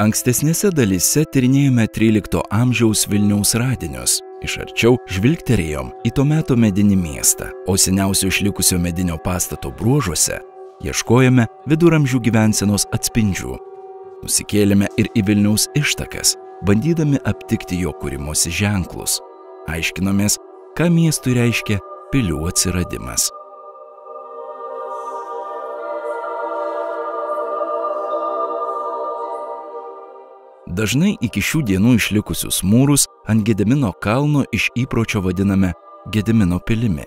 Ankstesnėse dalyse tyrinėjome 13 amžiaus Vilniaus radinius. Iš arčiau žvilgterėjom į to meto medinį miestą, o seniausio išlikusio medinio pastato bruožuose ieškojome viduramžių gyvensenos atspindžių. Nusikėlėme ir į Vilniaus ištakas, bandydami aptikti jo kūrimosi ženklus. Aiškinomės, ką miestui reiškia pilių atsiradimas. Dažnai iki šių dienų išlikusius mūrus ant Gedimino kalno iš įpročio vadiname Gedimino pilimi.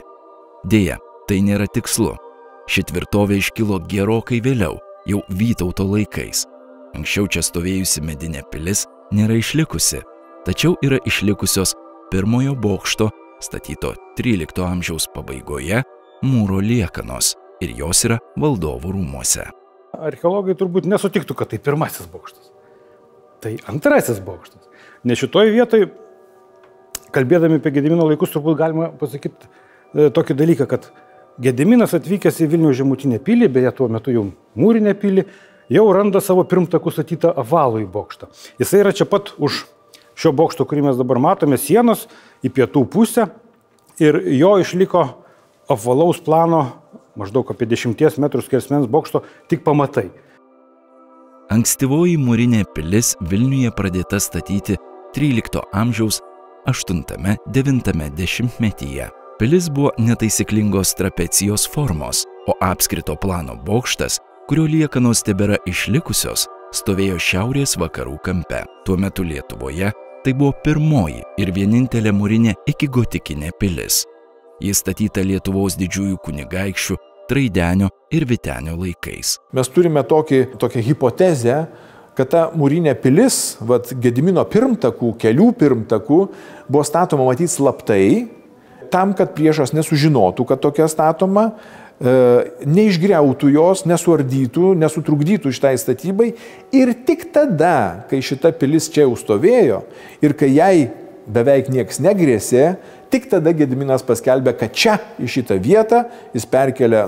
Deja, tai nėra tikslu. Ši tvirtovė iškilo gerokai vėliau, jau Vytauto laikais. Anksčiau čia stovėjusi medinė pilis nėra išlikusi, tačiau yra išlikusios pirmojo bokšto, statyto 13 amžiaus pabaigoje, mūro liekanos ir jos yra valdovų rūmuose. Archeologai turbūt nesutiktų, kad tai pirmasis bokštas. Tai antrasis bokštas. Nes šitoje vietoje, kalbėdami apie Gedimino laikus, turbūt galima pasakyti tokį dalyką, kad Gediminas atvykęs į Vilniaus žemutinę pilį, beje tuo metu jau mūrinę pilį, jau randa savo pirmtakų statytą apvalųjį bokštą. Jisai yra čia pat už šio bokšto, kurį mes dabar matome, sienos į pietų pusę ir jo išliko apvalaus plano maždaug apie 10 metrų skersmens bokšto tik pamatai. Ankstyvoji mūrinė pilis Vilniuje pradėta statyti 13 amžiaus 8–9 dešimtmetyje. Pilis buvo netaisyklingos trapecijos formos, o apskrito plano bokštas, kurio liekanos tebėra išlikusios, stovėjo šiaurės vakarų kampe. Tuo metu Lietuvoje tai buvo pirmoji ir vienintelė mūrinė ikigotikinė pilis. Ji statyta Lietuvos didžiųjų kunigaikščių Traidenio ir Vytenio laikais. Mes turime tokią hipotezę, kad ta mūrinė pilis, Gedimino pirmtakų, kelių pirmtakų, buvo statoma matyti slaptai, tam, kad priešas nesužinotų, kad tokia statoma, neišgriautų jos, nesuardytų, nesutrukdytų šitai statybai. Ir tik tada, kai šita pilis čia jau stovėjo ir kai jai beveik nieks negrėsė, tik tada Gediminas paskelbė, kad čia į šitą vietą jis perkelia,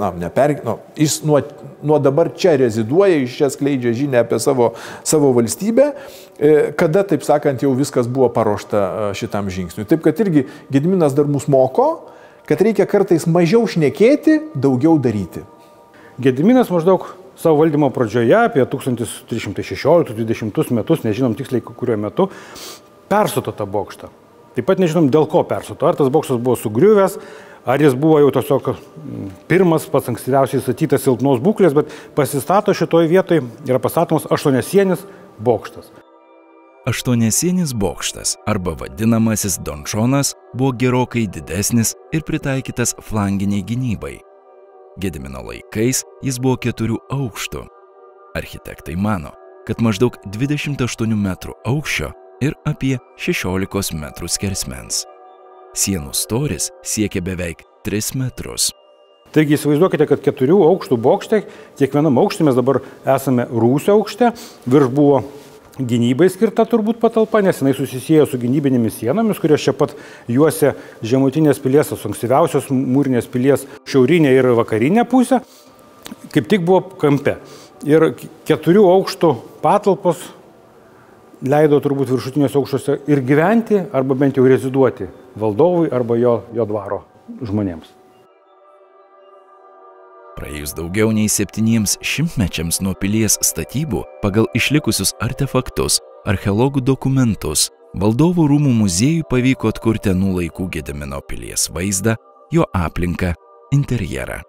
jis nuo dabar čia reziduoja, iš čia skleidžia žinią apie savo valstybę, kada, taip sakant, jau viskas buvo paruošta šitam žingsniui. Taip, kad irgi Gediminas dar mus moko, kad reikia kartais mažiau šnekėti, daugiau daryti. Gediminas maždaug savo valdymo pradžioje, apie 1316–20 metus, nežinom tiksliai kuriuo metu, persuto tą bokštą. Taip pat nežinom, dėl ko persuto. Ar tas bokštas buvo sugriuvęs, ar jis buvo jau tiesiog pirmas, pats ankstyviausiai statytas silpnos būklės, bet pasistato šitoje vietoje, yra pastatomas 8-sienis bokštas. 8-sienis bokštas, arba vadinamasis donžonas, buvo gerokai didesnis ir pritaikytas flanginiai gynybai. Gedimino laikais jis buvo 4 aukštų. Architektai mano, kad maždaug 28 metrų aukščio ir apie 16 metrų skersmens. Sienų storis siekia beveik 3 metrus. Taigi įsivaizduokite, kad 4 aukštų bokšte, kiekvienam aukšte mes dabar esame rūsio aukšte, virš buvo gynybai skirta turbūt patalpa, nes jinai susisiejo su gynybinėmis sienomis, kurios čia pat juosia žemutinės pilies, ankstyviausios mūrinės pilies šiaurinė ir vakarinė pusė, kaip tik buvo kampe. Ir 4 aukštų patalpos leido turbūt viršutiniuose aukštuose ir gyventi, arba bent jau reziduoti valdovui arba jo dvaro žmonėms. Praėjus daugiau nei 700 mečiams nuo pilies statybų, pagal išlikusius artefaktus, archeologų dokumentus, Valdovų rūmų muziejui pavyko atkurti anų laikų Gedimino pilies vaizdą, jo aplinką, interjerą.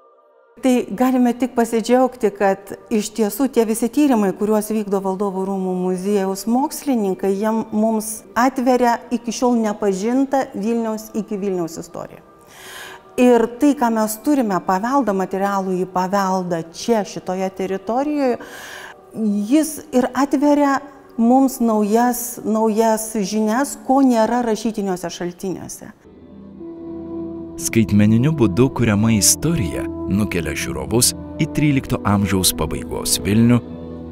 Tai galime tik pasidžiaugti, kad iš tiesų tie visi tyrimai, kuriuos vykdo Valdovų rūmų muziejaus mokslininkai, jie mums atveria iki šiol nepažintą Vilniaus iki Vilniaus istoriją. Ir tai, ką mes turime paveldą, materialų į paveldą čia, šitoje teritorijoje, jis ir atveria mums naujas žinias, ko nėra rašytiniuose šaltiniuose. Skaitmeniniu būdu kuriama istorija nukelia žiūrovus į 13 amžiaus pabaigos Vilnių,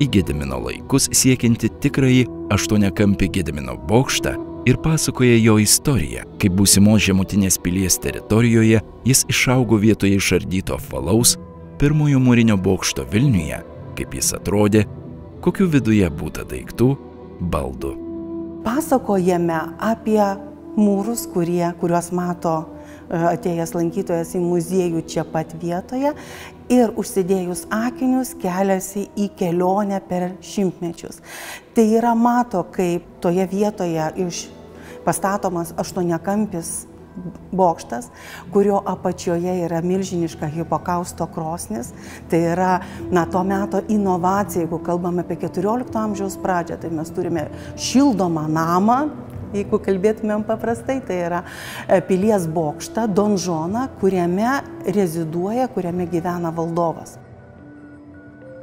į Gedimino laikus siekianti tikrąjį aštuoniakampį Gedimino bokštą ir pasakoja jo istoriją, kaip būsimos žemutinės pilies teritorijoje jis išaugo vietoje išardyto apvalaus pirmojo mūrinio bokšto Vilniuje, kaip jis atrodė, kokių viduje būta daiktų baldų. Pasakojame apie mūrus, kuriuos mato atėjęs lankytojas į muziejų čia pat vietoje ir užsidėjus akinius keliasi į kelionę per šimtmečius. Tai yra mato, kaip toje vietoje pastatomas aštuoniakampis bokštas, kurio apačioje yra milžiniška hipokausto krosnis. Tai yra to meto inovacija, jeigu kalbame apie 14 amžiaus pradžią, tai mes turime šildomą namą. Jeigu kalbėtumėm paprastai, tai yra pilies bokštą, donžoną, kuriame reziduoja, kuriame gyvena valdovas.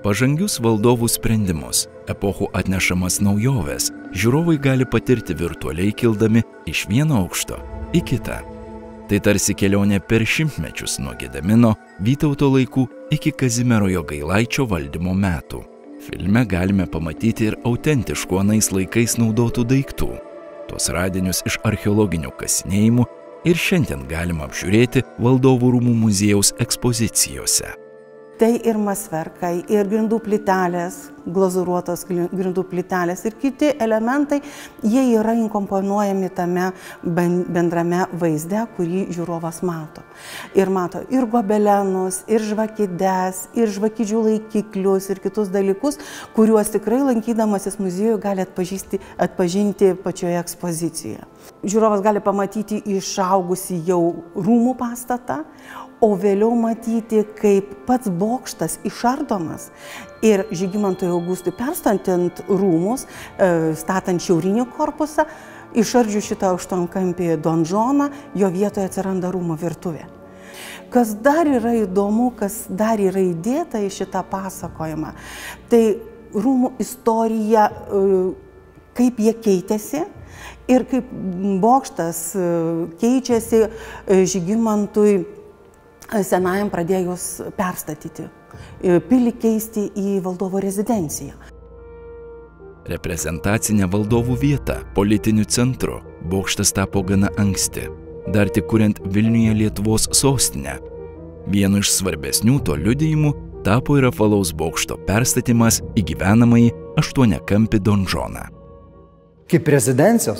Pažangius valdovų sprendimus, epochų atnešamas naujoves, žiūrovai gali patirti virtualiai kildami iš vieno aukšto į kitą. Tai tarsi kelionė per šimtmečius nuo Gedimino, Vytauto laikų iki Kazimiero Jogailaičio valdymo metų. Filme galime pamatyti ir autentiškų anais laikais naudotų daiktų. Tuos radinius iš archeologinių kasinėjimų ir šiandien galima apžiūrėti Valdovų rūmų muziejaus ekspozicijose. Tai ir masverkai, ir grindų plytelės, glazūruotos grindų plytelės ir kiti elementai, jie yra inkomponuojami tame bendrame vaizde, kurį žiūrovas mato. Ir mato ir gobelenus, ir žvakides, ir žvakidžių laikiklius, ir kitus dalykus, kuriuos tikrai lankydamasis muziejuje gali atpažinti pačioje ekspozicijoje. Žiūrovas gali pamatyti išaugusį jau rūmų pastatą, o vėliau matyti, kaip pats bokštas išardomas ir Žygimantui Augustui perstatant rūmus, statant šiaurinį korpusą, išardžius šitą aštuonkampį donžoną, jo vietoje atsiranda rūmų virtuvė. Kas dar yra įdomu, kas dar yra įdėta į šitą pasakojimą, tai rūmų istorija, kaip jie keitėsi ir kaip bokštas keičiasi Žygimantui senajam pradėjus perstatyti, pilį keisti į valdovo rezidenciją. Reprezentacinė valdovų vieta, politiniu centru, bokštas tapo gana anksti, dar tik kuriant Vilniuje Lietuvos sostinę. Vienu iš svarbesnių to liudijimų tapo ir apvalaus bokšto perstatymas į gyvenamąjį aštuoniakampį donžoną. Kaip rezidencija,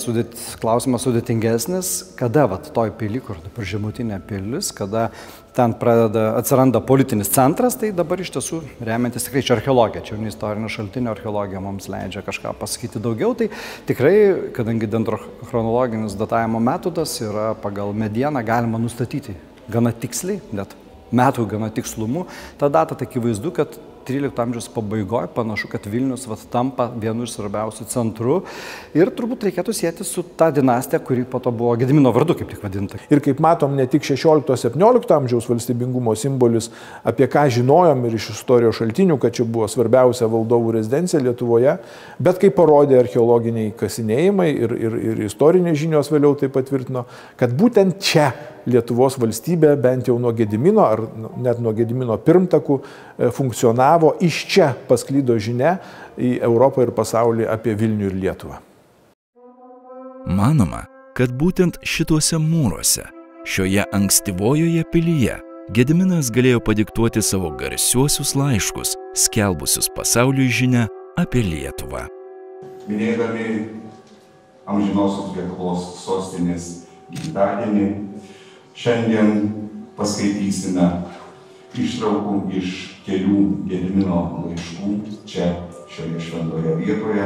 klausimas sudėtingesnis, kada toj pily, kur dabar žemutinė pilis, kada ten atsiranda politinis centras, tai dabar iš tiesų remiantis tikrai čia archeologija, čia ir istorinio šaltinio archeologija mums leidžia kažką pasakyti daugiau, tai tikrai, kadangi dendrochronologinis datavimo metodas yra pagal medieną, galima nustatyti gana tiksliai, net metų gana tikslumu, tą datą tai akivaizdu, kad 13 amžiaus pabaigoje panašu, kad Vilnius tampa vienu iš svarbiausių centrų ir turbūt reikėtų sieti su ta dinastija, kuri po to buvo Gedimino vardu kaip tik vadinta. Ir kaip matom, ne tik 16-17 amžiaus valstybingumo simbolis, apie ką žinojom ir iš istorijos šaltinių, kad čia buvo svarbiausia valdovų rezidencija Lietuvoje, bet kaip parodė archeologiniai kasinėjimai ir istorinės žinios vėliau tai patvirtino, kad būtent čia Lietuvos valstybė, bent jau nuo Gedimino ar net nuo Gedimino pirmtakų, funkcionavo, iš čia pasklydo žinia į Europą ir pasaulį apie Vilnių ir Lietuvą. Manoma, kad būtent šituose mūruose, šioje ankstyvojoje pilyje, Gediminas galėjo padiktuoti savo garsiuosius laiškus, skelbusius pasauliui žinią apie Lietuvą. Minėdami amžinosios Lietuvos sostinės gimtadienį, šiandien paskaitysime ištraukų iš kelių Gedimino laiškų čia, šioje šventoje vietoje,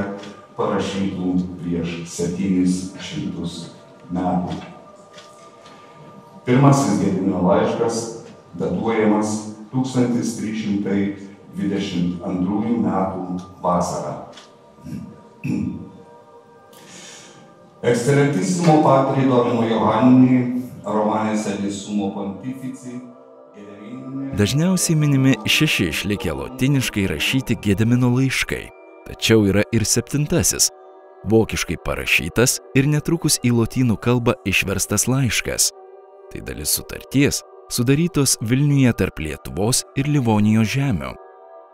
parašytų prieš 700 metų. Pirmasis Gedimino laiškas datuojamas 1322 metų vasarą. Excelentísimo Padre Domino Giovanni Romanese di Sumo Pontifici. Dažniausiai minimi 6 išlikę lotiniškai rašyti Gedimino laiškai, tačiau yra ir 7, vokiškai parašytas ir netrukus į lotynų kalbą išverstas laiškas. Tai dalis sutarties, sudarytos Vilniuje tarp Lietuvos ir Livonijos žemių.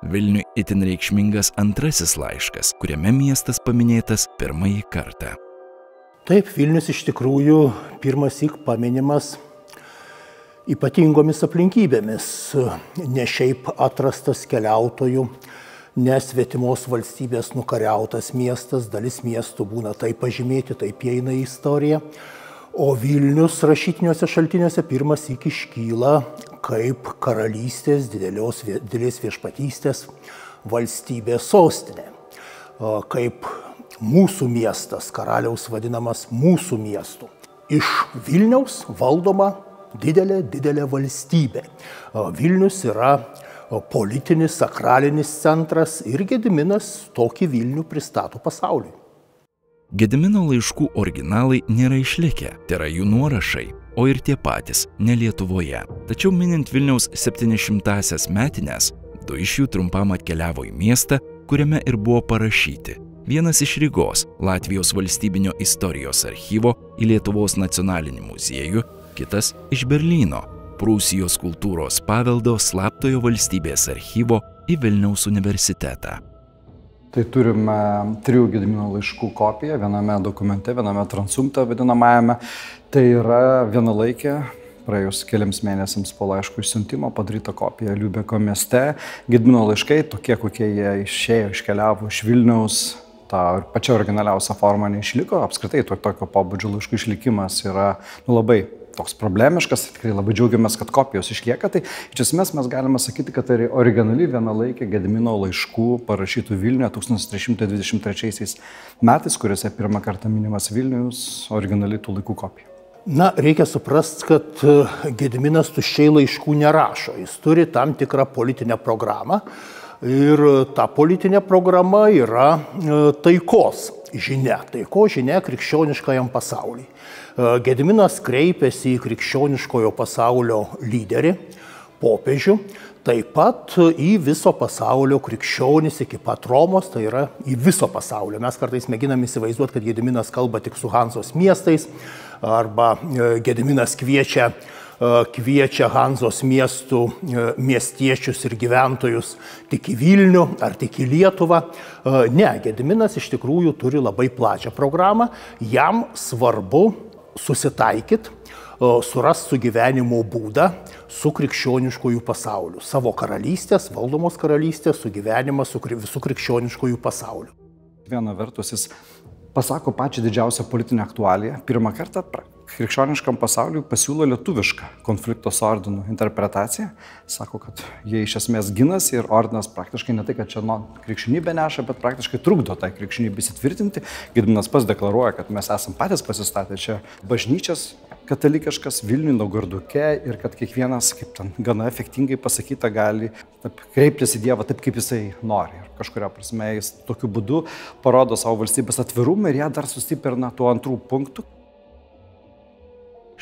Vilniui itin reikšmingas 2 laiškas, kuriame miestas paminėtas pirmąjį kartą. Taip, Vilnius iš tikrųjų pirmąsyk paminimas ypatingomis aplinkybėmis, ne šiaip atrastas keliautojų, nesvetimos valstybės nukariautas miestas, dalis miestų būna taip pažymėti, taip įeina į istoriją. O Vilnius rašytiniuose šaltiniuose pirmas iki iškyla kaip karalystės, didelės viešpatystės valstybės sostinė. Kaip mūsų miestas, karaliaus vadinamas mūsų miestu. Iš Vilniaus valdoma didelė valstybė. Vilnius yra politinis, sakralinis centras ir Gediminas tokį Vilnių pristato pasauliui. Gedimino laiškų originalai nėra išlikę, tai yra jų nuorašai, o ir tie patys, ne Lietuvoje. Tačiau minint Vilniaus 700-asias metines, 2 iš jų trumpam atkeliavo į miestą, kuriame ir buvo parašyti. Vienas iš Rygos, Latvijos valstybinio istorijos archyvo į Lietuvos nacionalinį muziejų, kitas iš Berlyno, Prūsijos kultūros paveldo slaptojo valstybės archyvo į Vilniaus universitetą. Tai turime 3 Gedimino laiškų kopiją, viename dokumente, viename transumte vadinamajame. Tai yra vienalaikė, praėjus keliams mėnesiams po laiškų išsiuntimo padaryta kopija Liubeko mieste. Gedimino laiškai, tokie kokie jie iškeliavo iš Vilniaus, ta pačia originaliausia forma neišliko. Apskritai tokio pobūdžio laiškų išlikimas yra labai toks problemiškas, tikrai labai džiaugiamės, kad kopijos išlieka. Tai iš esmės mes galime sakyti, kad tai originali vienalaikė Gedimino laiškų parašytų Vilniuje 1323 metais, kuriuose pirmą kartą minimas Vilnius, originali tų laikų kopija. Na, reikia suprasti, kad Gediminas tuščiai laiškų nerašo. Jis turi tam tikrą politinę programą ir ta politinė programa yra taikos žinia. Taikos žinia krikščioniškajam pasauliui. Gediminas kreipėsi į krikščioniškojo pasaulio lyderį, popiežių, taip pat į viso pasaulio krikščionis iki pat Romos, tai yra į viso pasaulio. Mes kartais mėginame įsivaizduoti, kad Gediminas kalba tik su Hanzos miestais, arba Gediminas kviečia Hanzos miestų miestiečius ir gyventojus tik į Vilnių ar tik į Lietuvą. Ne, Gediminas iš tikrųjų turi labai plačią programą, jam svarbu susitaikyti, surasti sugyvenimo būdą su krikščioniškojų pasauliu. Savo karalystės, valdomos karalystės sugyvenimą su visų krikščioniškojų pasauliu. Viena vertus jis pasako pačią didžiausią politinę aktualiją. Pirmą kartą krikščioniškam pasauliui pasiūlo lietuvišką konflikto su ordinu interpretaciją. Sako, kad jie iš esmės ginasi ir ordinas praktiškai ne tai, kad čia krikščionybę neša, bet praktiškai trukdo tai krikščionybę įsitvirtinti. Gediminas pats deklaruoja, kad mes esam patys pasistatę čia bažnyčias katalikiškas Vilniuje, Naugarduke ir kad kiekvienas, kaip ten gana efektingai pasakyta, gali kreiptis į Dievą taip, kaip jisai nori. Ir kažkuria prasme jis tokiu būdu parodo savo valstybės atvirumą ir ją dar sustiprina tuo antrų punktų.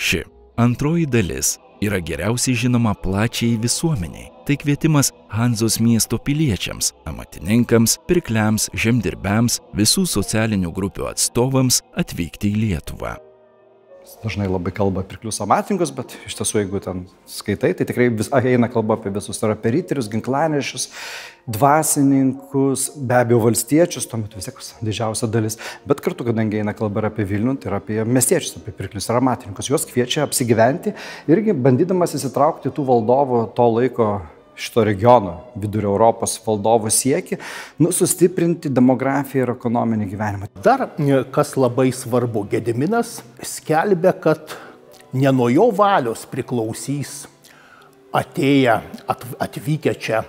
Ši antroji dalis yra geriausiai žinoma plačiai visuomeniai. Tai kvietimas Hanzos miesto piliečiams, amatininkams, pirkliams, žemdirbiams, visų socialinių grupių atstovams atvykti į Lietuvą. Dažnai labai kalba pirklius amatininkus, bet iš tiesų, jeigu ten skaitai, tai tikrai eina kalba apie visus, tai yra apie riterius, ginklanešius, dvasininkus, be abejo valstiečius, tuomet vis tiek didžiausia dalis, bet kartu, kadangi eina kalba apie Vilnių, tai yra apie miestiečius, apie pirklius ir amatininkus, juos kviečia apsigyventi irgi bandydamas įsitraukti tų valdovų to laiko šito regiono, Vidurio Europos valdovų siekį, sustiprinti demografiją ir ekonominį gyvenimą. Dar kas labai svarbu, Gediminas skelbia, kad ne nuo jo valios priklausys atvykę čia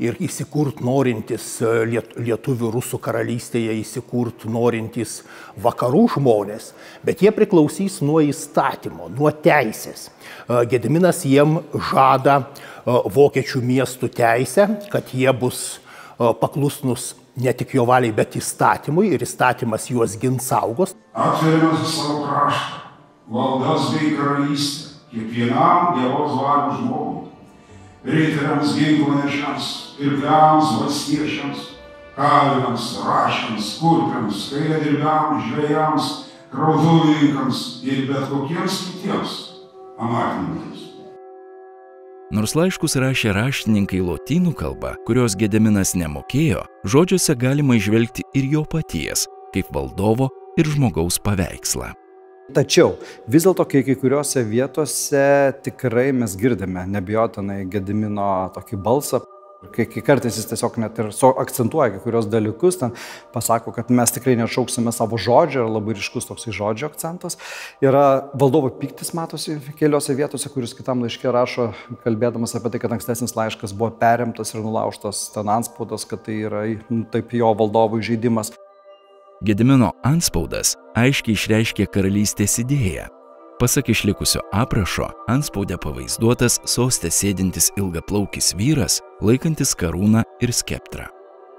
ir įsikurt norintys lietuvių rusų karalystėje, įsikurt norintys vakarų žmonės, bet jie priklausys nuo įstatymo, nuo teisės. Gediminas jiem žada vokiečių miestų teisę, kad jie bus paklusnus ne tik jo valiai, bet įstatymui ir įstatymas juos gins saugos. Atveriame savo kraštą, valdas bei karalystę, kiekvienam Dievos valios žmogui, riteriams, ginklanešiams, pirkliams, valstiečiams, kalviams, rašiams, kurpiams, kailiadirbiams, žvejams, krautuvininkams ir bet kokiems kitiems amatininkams. Nors laiškus rašė raštininkai lotynų kalba, kurios Gediminas nemokėjo, žodžiuose galima įžvelgti ir jo paties, kaip valdovo ir žmogaus paveikslą. Tačiau vis dėlto kai kuriuose vietose tikrai mes girdime neabejotinai Gedimino tokį balsą. Kai kartais jis tiesiog net ir akcentuoja kai kurios dalykus, ten pasako, kad mes tikrai nešauksime savo žodžio, yra labai ryškus toksai žodžio akcentas. Yra valdovo pyktis, matosi keliose vietose, kuris kitam laiške rašo, kalbėdamas apie tai, kad ankstesnis laiškas buvo perimtas ir nulaužtas ten antspaudas, kad tai yra taip jo valdovo įžeidimas. Gedimino antspaudas aiškiai išreiškė karalystės idėją. Pasak išlikusio aprašo, antspaude pavaizduotas soste sėdintis ilgaplaukis vyras, laikantis karūną ir skeptrą.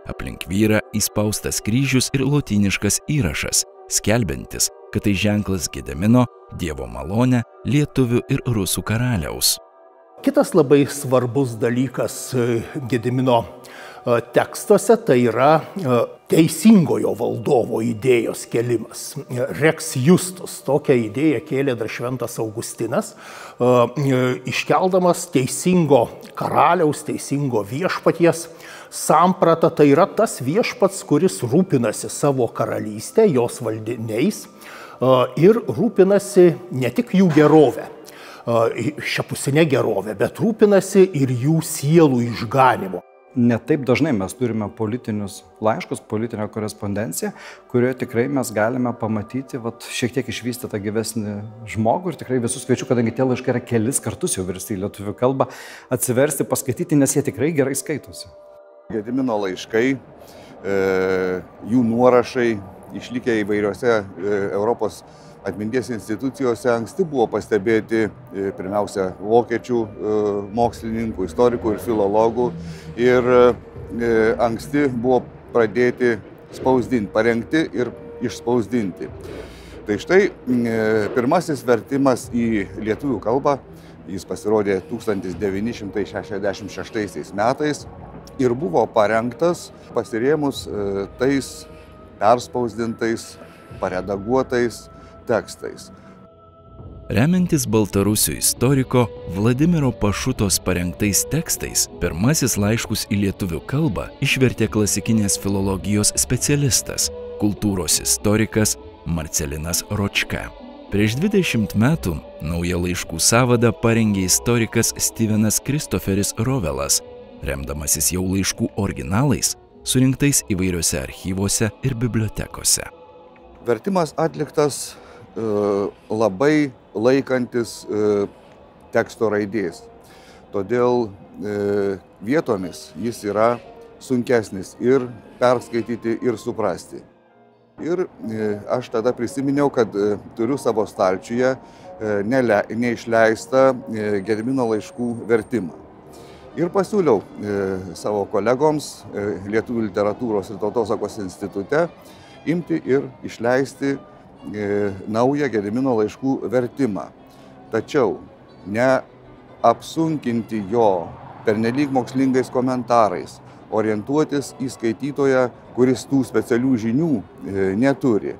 Aplink vyrą įspaustas kryžius ir lotyniškas įrašas, skelbiantis, kad tai ženklas Gedimino, Dievo malonę, lietuvių ir rusų karaliaus. Kitas labai svarbus dalykas Gedimino tekstuose tai yra teisingojo valdovo idėjos kelimas. Rex Justus, tokią idėją kėlė dar Šventas Augustinas, iškeldamas teisingo karaliaus, teisingo viešpaties sampratą. Tai yra tas viešpats, kuris rūpinasi savo karalystę, jos valdiniais ir rūpinasi ne tik jų gerovę, šiapusinę gerovę, bet rūpinasi ir jų sielų išganimu. Netaip dažnai mes turime politinius laiškus, politinę korespondenciją, kurioje tikrai mes galime pamatyti šiek tiek išvystytą gyvesnį žmogų ir tikrai visus kviečiu, kadangi tie laiškai yra kelis kartus jau versti į lietuvių kalbą, atsiversti, paskaityti, nes jie tikrai gerai skaitosi. Gedimino laiškai, jų nuorašai išlikę įvairiose Europos atminties institucijose anksti buvo pastebėti pirmiausia vokiečių mokslininkų, istorikų ir filologų ir anksti buvo pradėti spausdinti, parengti ir išspausdinti. Tai štai pirmasis vertimas į lietuvių kalbą, jis pasirodė 1966 metais ir buvo parengtas pasirėmus tais perspausdintais, paredaguotais tekstais. Remiantis baltarusių istoriko Vladimiro Pašutos parengtais tekstais, pirmasis laiškus į lietuvių kalbą išvertė klasikinės filologijos specialistas, kultūros istorikas Marcelinas Ročka. Prieš 20 metų naują laiškų sąvadą parengė istorikas Stevenas Kristoferis Rovelas, remdamasis jau laiškų originalais, surinktais įvairiuose archyvuose ir bibliotekose. Vertimas atliktas labai laikantis teksto raidės. Todėl vietomis jis yra sunkesnis ir perskaityti, ir suprasti. Ir aš tada prisiminiau, kad turiu savo stalčiuje neišleistą Gedimino laiškų vertimą. Ir pasiūliau savo kolegoms Lietuvių literatūros ir tautosakos institute imti ir išleisti naują Gedimino laiškų vertimą. Tačiau neapsunkinti jo pernelyg mokslingais komentarais, orientuotis į skaitytoją, kuris tų specialių žinių neturi.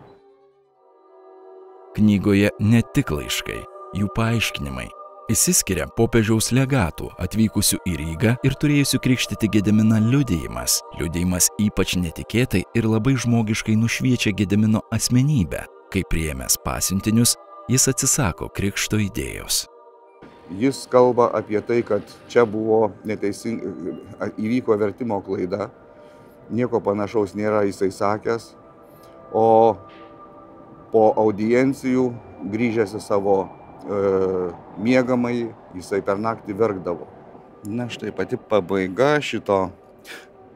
Knygoje ne tik laiškai, jų paaiškinimai. Išsiskiria popiežiaus legatų atvykusių į Rygą ir turėjusių krikštyti Gediminą liudijimas. Liudijimas ypač netikėtai ir labai žmogiškai nušviečia Gedimino asmenybę. Kai priėmęs pasiuntinius, jis atsisako krikšto idėjos. Jis kalba apie tai, kad čia buvo įvyko vertimo klaida, nieko panašaus nėra jisai sakęs, o po audiencijų grįžęs į savo miegamąjį, jisai per naktį verkdavo. Na štai pati pabaiga šito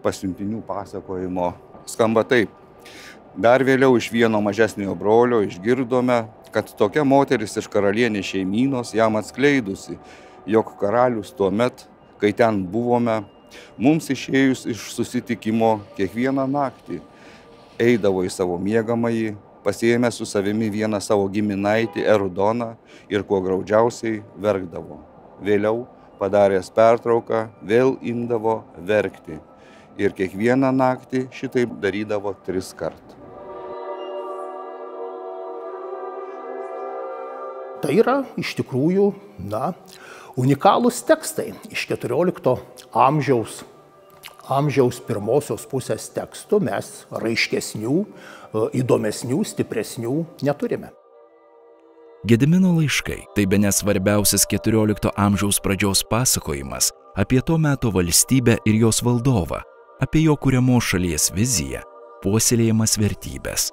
pasiuntinių pasakojimo skamba taip. Dar vėliau iš vieno mažesniojo brolio išgirdome, kad tokia moteris iš karalienės šeimynos jam atskleidusi, jog karalius tuomet, kai ten buvome, mums išėjus iš susitikimo kiekvieną naktį, eidavo į savo miegamąjį, pasiėmė su savimi vieną savo giminaitį Erudoną ir kuo graudžiausiai verkdavo. Vėliau, padaręs pertrauką, vėl imdavo verkti ir kiekvieną naktį šitaip darydavo 3 kartus. Tai yra iš tikrųjų, unikalūs tekstai iš 14 amžiaus pirmosios pusės tekstų. Mes raiškesnių, įdomesnių, stipresnių neturime. Gedimino laiškai tai bene svarbiausias 14 amžiaus pradžios pasakojimas apie to meto valstybę ir jos valdovą, apie jo kuriamos šalies viziją, puoselėjimas vertybės.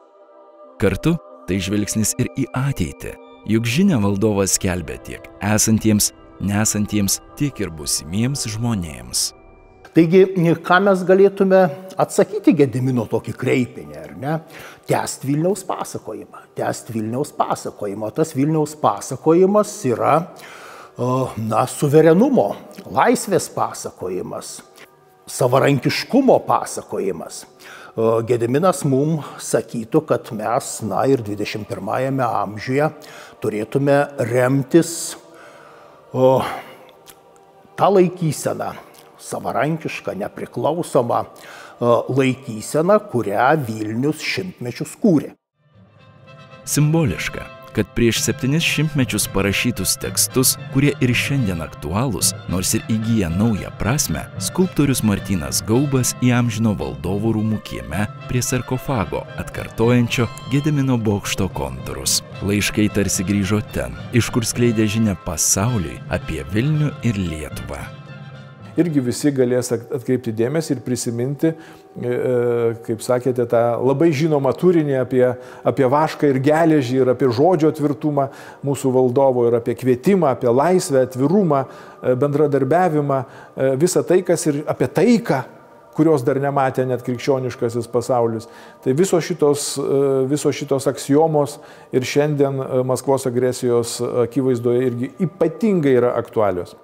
Kartu tai žvilgsnis ir į ateitį, juk žinia valdovas skelbia tiek esantiems, nesantiems, tiek ir būsimiems žmonėms. Taigi, ką mes galėtume atsakyti Gedimino tokį kreipinį, ar ne? Tęst Vilniaus pasakojimą. Tęst Vilniaus pasakojimą. Tas Vilniaus pasakojimas yra, suverenumo, laisvės pasakojimas, savarankiškumo pasakojimas. Gediminas mums sakytų, kad mes, ir 21 amžiuje turėtume remtis tą laikyseną, savarankišką, nepriklausomą laikyseną, kurią Vilnius šimtmečius kūrė. Simboliška, kad prieš 700 mečius parašytus tekstus, kurie ir šiandien aktualūs, nors ir įgyja naują prasme, skulptorius Martynas Gaubas įamžino valdovų rūmų kieme prie sarkofago, atkartojančio Gedimino bokšto kontūrus. Laiškai tarsi grįžo ten, iš kur skleidė žinią pasauliui apie Vilnių ir Lietuvą. Irgi visi galės atkreipti dėmesį ir prisiminti, kaip sakėte, tą labai žinomą turinį apie vašką ir geležį, ir apie žodžio tvirtumą mūsų valdovo, ir apie kvietimą, apie laisvę, atvirumą, bendradarbiavimą, visą tai, kas ir apie taiką, kurios dar nematė net krikščioniškasis pasaulis. Tai visos šitos aksiomos ir šiandien Maskvos agresijos akivaizdoje irgi ypatingai yra aktualios.